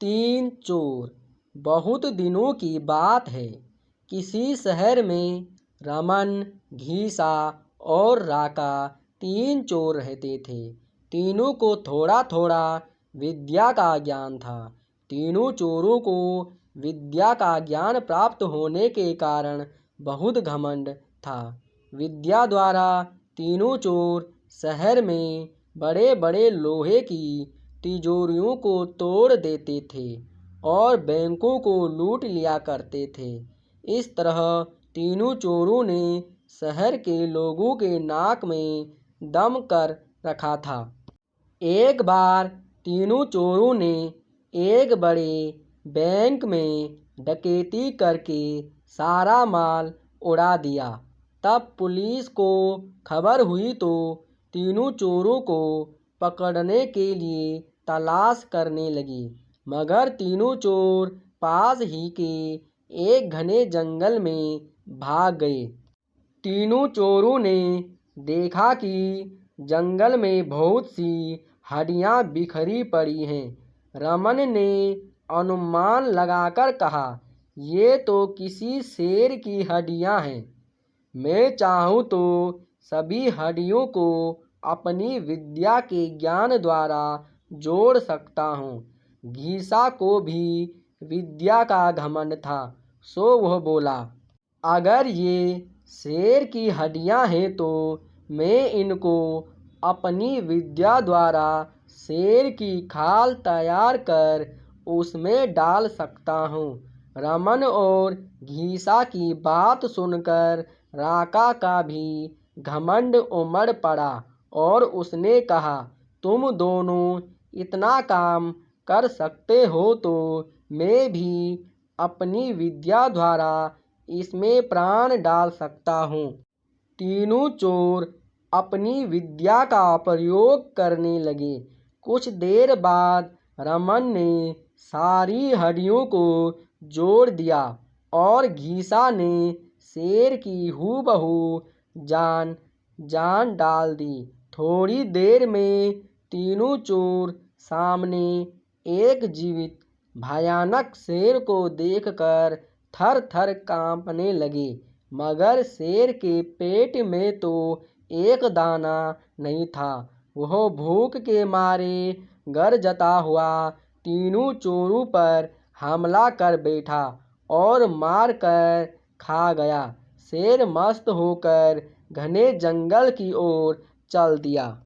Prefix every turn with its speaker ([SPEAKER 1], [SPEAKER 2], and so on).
[SPEAKER 1] तीन चोर। बहुत दिनों की बात है। किसी शहर में रमन, घीसा और राका तीन चोर रहते थे। तीनों को थोड़ा थोड़ा विद्या का ज्ञान था। तीनों चोरों को विद्या का ज्ञान प्राप्त होने के कारण बहुत घमंड था। विद्या द्वारा तीनों चोर शहर में बड़े बड़े लोहे की तिजोरियों को तोड़ देते थे और बैंकों को लूट लिया करते थे। इस तरह तीनों चोरों ने शहर के लोगों के नाक में दम कर रखा था। एक बार तीनों चोरों ने एक बड़े बैंक में डकैती करके सारा माल उड़ा दिया। तब पुलिस को खबर हुई तो तीनों चोरों को पकड़ने के लिए तलाश करने लगी, मगर तीनों चोर पास ही के एक घने जंगल में भाग गए। तीनों चोरों ने देखा कि जंगल में बहुत सी हड्डियां बिखरी पड़ी हैं। रमन ने अनुमान लगाकर कहा, ये तो किसी शेर की हड्डियां हैं। मैं चाहूँ तो सभी हड्डियों को अपनी विद्या के ज्ञान द्वारा जोड़ सकता हूँ। घीसा को भी विद्या का घमंड था, सो वह बोला, अगर ये शेर की हड्डियां हैं तो मैं इनको अपनी विद्या द्वारा शेर की खाल तैयार कर उसमें डाल सकता हूँ। रमन और घीसा की बात सुनकर राका का भी घमंड उमड़ पड़ा और उसने कहा, तुम दोनों इतना काम कर सकते हो तो मैं भी अपनी विद्या द्वारा इसमें प्राण डाल सकता हूँ। तीनों चोर अपनी विद्या का प्रयोग करने लगे। कुछ देर बाद रमन ने सारी हड्डियों को जोड़ दिया और घीसा ने शेर की हूबहू जान डाल दी। थोड़ी देर में तीनों चोर सामने एक जीवित भयानक शेर को देखकर थर थर कांपने लगे, मगर शेर के पेट में तो एक दाना नहीं था। वह भूख के मारे गरजता हुआ तीनों चोरों पर हमला कर बैठा और मार कर खा गया। शेर मस्त होकर घने जंगल की ओर चल दिया।